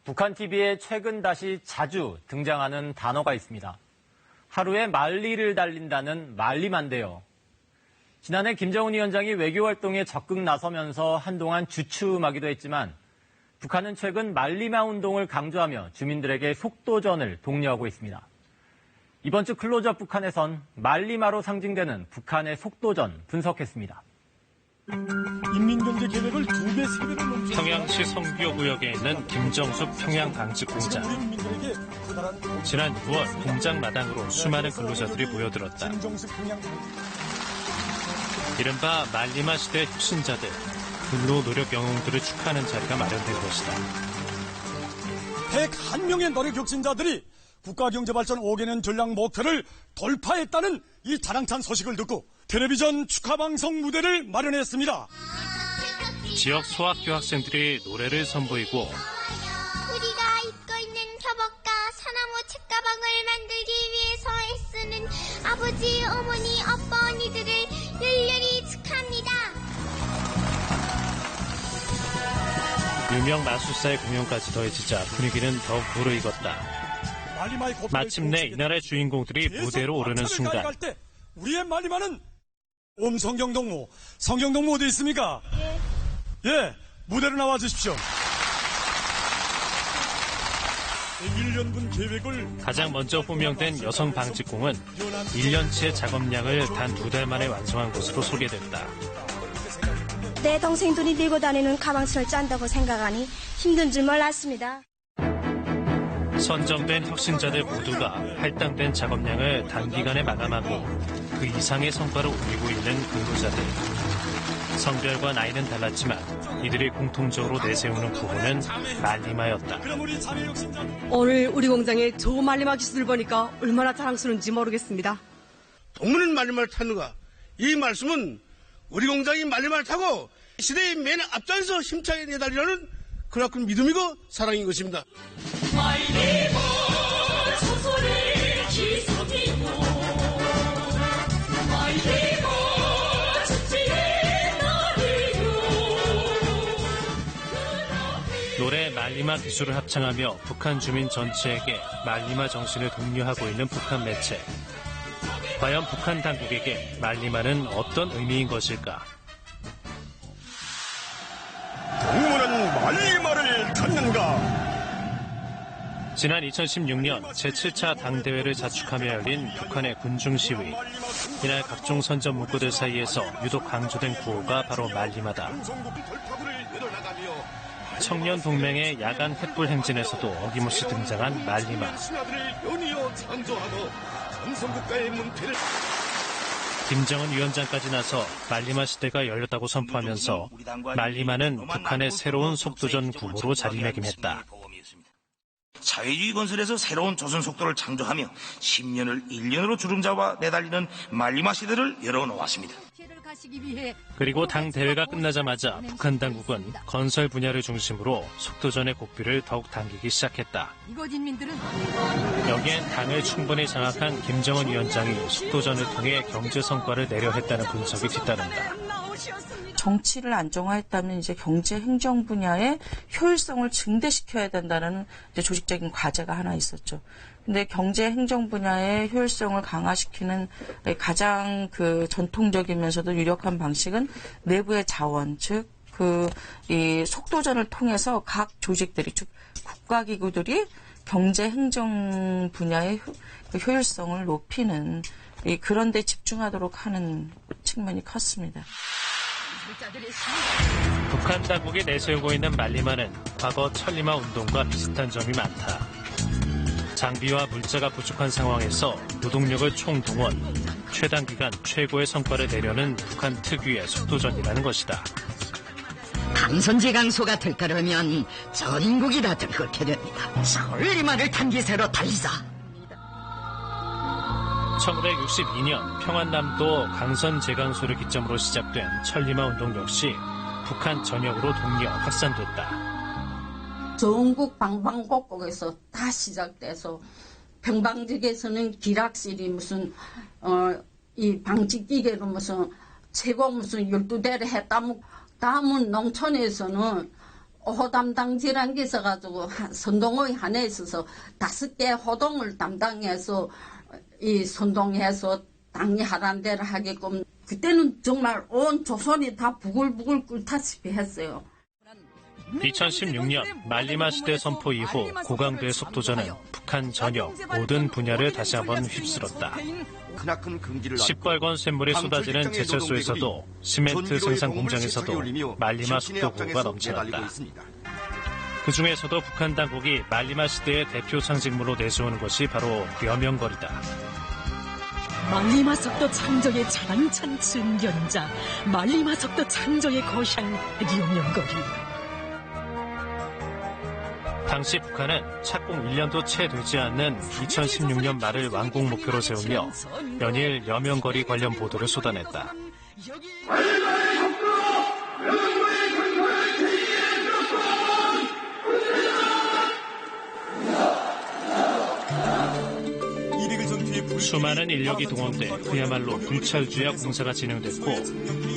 북한 TV에 최근 다시 자주 등장하는 단어가 있습니다. 하루에 만리를 달린다는 만리만데요. 지난해 김정은 위원장이 외교활동에 적극 나서면서 한동안 주춤하기도 했지만 북한은 최근 만리마 운동을 강조하며 주민들에게 속도전을 독려하고 있습니다. 이번 주 클로즈업 북한에선 만리마로 상징되는 북한의 속도전 분석했습니다. 인민경제 계획을 2배, 3배로 넘는 평양시 성교구역에 있는 김정숙 평양방직공장. 지난 6월 공장 마당으로 수많은 근로자들이 모여들었다. 이른바 만리마 시대 혁신자들, 근로 노력 영웅들을 축하하는 자리가 마련된 것이다. 101명의 노력 혁신자들이 국가경제발전 5개년 전략 목표를 돌파했다는 이 자랑찬 소식을 듣고 텔레비전 축하방송 무대를 마련했습니다. 지역 소학교 학생들이 노래를 선보이고 우리가 입고 있는 교복과 사나무 책가방을 만들기 위해서 애쓰는 아버지, 어머니, 아빠, 언니들을 열렬히 축하합니다. 유명 마술사의 공연까지 더해지자 분위기는 더욱 무르익었다. 마침내 이날의 주인공들이 무대로 오르는 순간 우리의 말리마는 성경동무 어디 있습니까? 예, 무대로 나와 주십시오. 1년분 계획을 가장 먼저 호명된 여성 방직공은 1년치의 작업량을 단 2달 만에 완성한 것으로 소개됐다. 내 동생들이 들고 다니는 가방수를 짠다고 생각하니 힘든 줄 몰랐습니다. 선정된 혁신자들 모두가 할당된 작업량을 단기간에 마감하고 그 이상의 성과를 올리고 있는 근로자들. 성별과 나이는 달랐지만 이들이 공통적으로 내세우는 구호는 만리마였다. 오늘 우리 공장에 저 만리마 기술을 보니까 얼마나 자랑스러운지 모르겠습니다. 동물은 만리마를 탔는가? 이 말씀은 우리 공장이 만리마를 타고 시대의 맨 앞장에서 힘차게 내달리려는 그만큼 믿음이고 사랑인 것입니다. 노래 만리마 기술을 합창하며 북한 주민 전체에게 만리마 정신을 독려하고 있는 북한 매체. 과연 북한 당국에게 만리마는 어떤 의미인 것일까? 동물은 만리마를 갖는가? 지난 2016년 제7차 당대회를 자축하며 열린 북한의 군중시위. 이날 각종 선전 문구들 사이에서 유독 강조된 구호가 바로 만리마다. 청년 동맹의 야간 횃불 행진에서도 어김없이 등장한 만리마. 김정은 위원장까지 나서 만리마 시대가 열렸다고 선포하면서 만리마는 북한의 새로운 속도전 구호로 자리매김했다. 사회주의 건설에서 새로운 조선 속도를 창조하며 10년을 1년으로 주름잡아 내달리는 만리마 시대를 열어놓았습니다. 그리고 당 대회가 끝나자마자 북한 당국은 건설 분야를 중심으로 속도전의 고삐를 더욱 당기기 시작했다. 여기엔 당을 충분히 장악한 김정은 위원장이 속도전을 통해 경제 성과를 내려 했다는 분석이 뒤따른다. 정치를 안정화했다면 이제 경제 행정 분야의 효율성을 증대시켜야 된다는 이제 조직적인 과제가 하나 있었죠. 근데 경제 행정 분야의 효율성을 강화시키는 가장 그 전통적이면서도 유력한 방식은 내부의 자원, 즉 이 속도전을 통해서 각 조직들이, 즉 국가기구들이 경제 행정 분야의 효율성을 높이는 그런 데 집중하도록 하는 측면이 컸습니다. 북한 당국이 내세우고 있는 만리마는 과거 천리마 운동과 비슷한 점이 많다. 장비와 물자가 부족한 상황에서 노동력을 총동원, 최단기간 최고의 성과를 내려는 북한 특유의 속도전이라는 것이다. 강선제강소가 들끓으면 전국이 다 들끓게 됩니다. 천리마를 탄 기세로 달리자. 1962년 평안남도 강선제강소를 기점으로 시작된 천리마 운동 역시 북한 전역으로 독려 확산됐다. 전국 방방곡곡에서 다 시작돼서 평방직에서는 기락실이 무슨 이 방직기계로 무슨 최고 무슨 12대를 했다면 다음은 농촌에서는 호 담당지라는 게 있어가지고 선동의 한에 있어서 5개 호동을 담당해서 이 선동해서 당이 하란 대로 하게끔 그때는 정말 온 조선이 다 부글부글 끓다시피 했어요. 2016년 말리마 시대 선포 이후 고강도의 속도전은 북한 전역 모든 분야를 다시 한번 휩쓸었다. 시뻘건 쇳물이 쏟아지는 제철소에서도 시멘트 생산 공장에서도 말리마 속도 구호가 넘쳐났다. 그 중에서도 북한 당국이 말리마 시대의 대표 상징물로 내세우는 것이 바로 여명거리다. 말리마 속도 창조의 자랑찬 증견자, 말리마 속도 창조의 거향 여명거리. 당시 북한은 착공 1년도 채 되지 않는 2016년 말을 완공 목표로 세우며 연일 여명거리 관련 보도를 쏟아냈다. 수많은 인력이 동원돼 그야말로 불철주야 공사가 진행됐고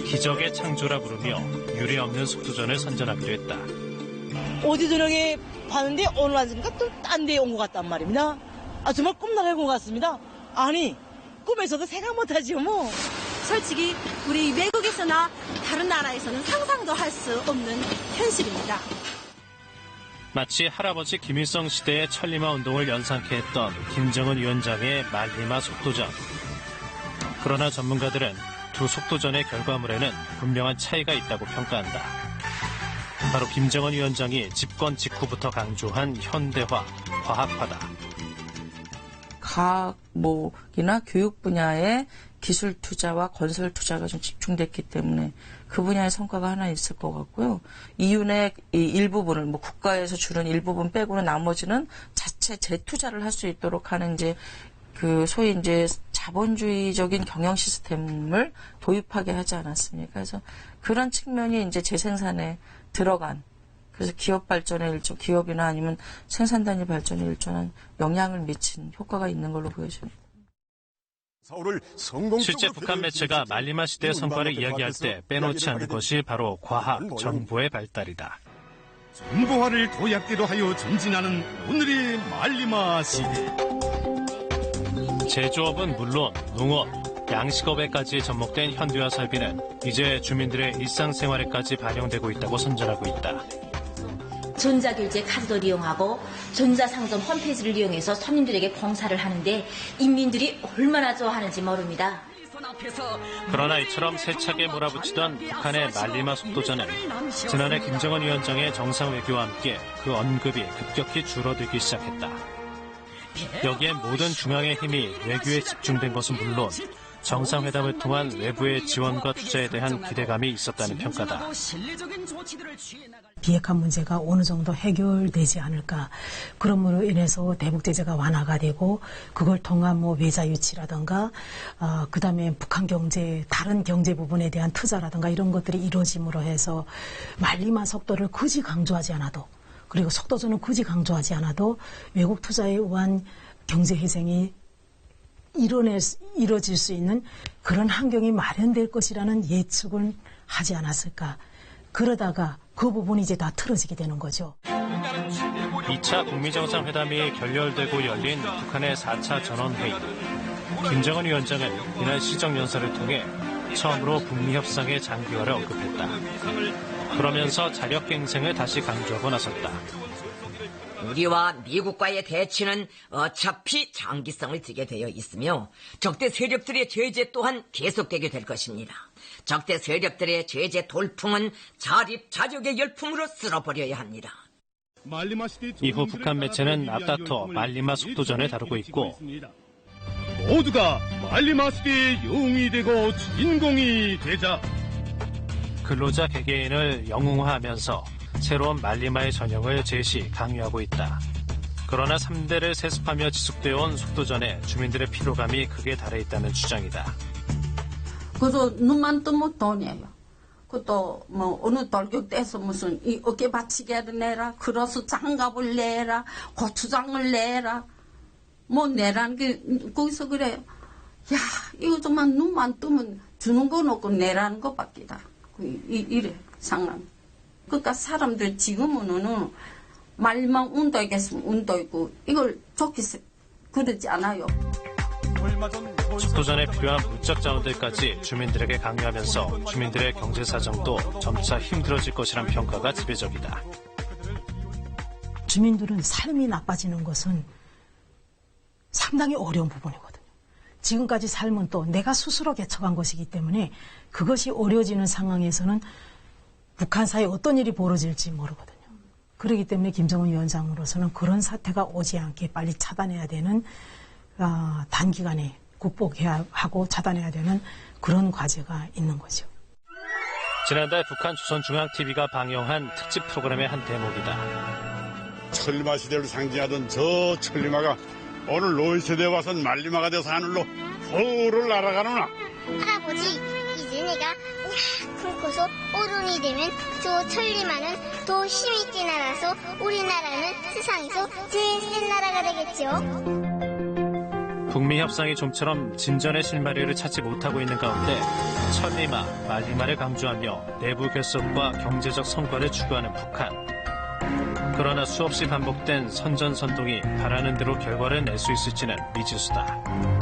기적의 창조라 부르며 유례없는 속도전을 선전하기도 했다. 어제 저녁에 봤는데 오늘 아침까 또 딴 데에 온 것 같단 말입니다. 정말 꿈나라에 온 것 같습니다. 아니 꿈에서도 생각 못하지요 뭐. 솔직히 우리 외국에서나 다른 나라에서는 상상도 할 수 없는 현실입니다. 마치 할아버지 김일성 시대의 천리마 운동을 연상케 했던 김정은 위원장의 말리마 속도전. 그러나 전문가들은 두 속도전의 결과물에는 분명한 차이가 있다고 평가한다. 바로 김정은 위원장이 집권 직후부터 강조한 현대화, 과학화다. 과학이나 교육 분야의 기술 투자와 건설 투자가 좀 집중됐기 때문에 그 분야의 성과가 하나 있을 것 같고요. 이윤의 일부분을 국가에서 주는 일부분 빼고는 나머지는 자체 재투자를 할 수 있도록 하는 소위 자본주의적인 경영 시스템을 도입하게 하지 않았습니까? 그래서 그런 측면이 재생산에 들어간, 그래서 기업 발전에 기업이나 아니면 생산단위 발전에 일정한 영향을 미친 효과가 있는 걸로 보여집니다. 실제 북한 매체가 말리마 시대의 성과를 이야기할 때 빼놓지 않는 것이 바로 과학, 정보의 발달이다. 정보화를 도약대로 하여 전진하는 오늘의 말리마 시대. 제조업은 물론 농업, 양식업에까지 접목된 현대화 설비는 이제 주민들의 일상생활에까지 반영되고 있다고 선전하고 있다. 전자결제 카드를 이용하고 전자상점 홈페이지를 이용해서 손님들에게 봉사를 하는데 인민들이 얼마나 좋아하는지 모릅니다. 그러나 이처럼 세차게 몰아붙이던 북한의 말리마 속도전은 지난해 김정은 위원장의 정상외교와 함께 그 언급이 급격히 줄어들기 시작했다. 여기에 모든 중앙의 힘이 외교에 집중된 것은 물론 정상회담을 통한 외부의 지원과 투자에 대한 기대감이 있었다는 평가다. 비핵화 문제가 어느 정도 해결되지 않을까. 그럼으로 인해서 대북 제재가 완화가 되고 그걸 통한 외자 유치라든가 그다음에 북한 경제, 다른 경제 부분에 대한 투자라든가 이런 것들이 이루어짐으로 해서 말리마 속도를 굳이 강조하지 않아도, 그리고 속도전을 굳이 강조하지 않아도 외국 투자에 의한 경제 회생이 이뤄질 수 있는 그런 환경이 마련될 것이라는 예측을 하지 않았을까. 그러다가 그 부분이 다 틀어지게 되는 거죠. 2차 북미정상회담이 결렬되고 열린 북한의 4차 전원회의. 김정은 위원장은 이날 시정연설을 통해 처음으로 북미 협상의 장기화를 언급했다. 그러면서 자력갱생을 다시 강조하고 나섰다. 우리와 미국과의 대치는 어차피 장기성을 띠게 되어 있으며 적대 세력들의 제재 또한 계속되게 될 것입니다. 적대 세력들의 제재 돌풍은 자립자족의 열풍으로 쓸어버려야 합니다. 이후 북한 매체는 앞다퉈 말리마 속도전을 다루고 있고 모두가 말리마 시대의 영웅이 되고 주인공이 되자. 근로자 개개인을 영웅화하면서 새로운 말리마의 전형을 제시, 강요하고 있다. 그러나 3대를 세습하며 지속되어 온 속도전에 주민들의 피로감이 극에 달해 있다는 주장이다. 그래서 눈만 뜨면 돈이에요. 그것도 어느 돌격대에서 무슨 이 어깨 받치개를 내라, 그래서 장갑을 내라, 고추장을 내라, 내라는 게 거기서 그래요. 야, 이거 정말 눈만 뜨면 주는 건 없고 내라는 것밖이다. 이래 상황. 그러니까 사람들 지금은 말만 운동하겠으면 운동이고 이걸 좋게 그러지 않아요. 집도전에 필요한 물적 자원들까지 주민들에게 강요하면서 주민들의 경제 사정도 점차 힘들어질 것이란 평가가 지배적이다. 주민들은 삶이 나빠지는 것은 상당히 어려운 부분이거든요. 지금까지 삶은 또 내가 스스로 개척한 것이기 때문에 그것이 어려워지는 상황에서는 북한 사이에 어떤 일이 벌어질지 모르거든요. 그렇기 때문에 김정은 위원장으로서는 그런 사태가 오지 않게 빨리 차단해야 되는 단기간에 극복해야 하고 차단해야 되는 그런 과제가 있는 거죠. 지난달 북한 조선중앙TV가 방영한 특집 프로그램의 한 대목이다. 천리마 시대를 상징하던 저 천리마가 오늘 노인 세대에 와선 말리마가 돼서 하늘로 서울을 날아가노나. 할아버지, 이제 내가 굵고서 어른이 되면 저 천리마는 더 힘있게 날아서 우리나라는 세상에서 제일 센 나라가 되겠죠. 북미 협상이 좀처럼 진전의 실마리를 찾지 못하고 있는 가운데 천리마, 말리마를 강조하며 내부 결속과 경제적 성과를 추구하는 북한. 그러나 수없이 반복된 선전선동이 바라는 대로 결과를 낼 수 있을지는 미지수다.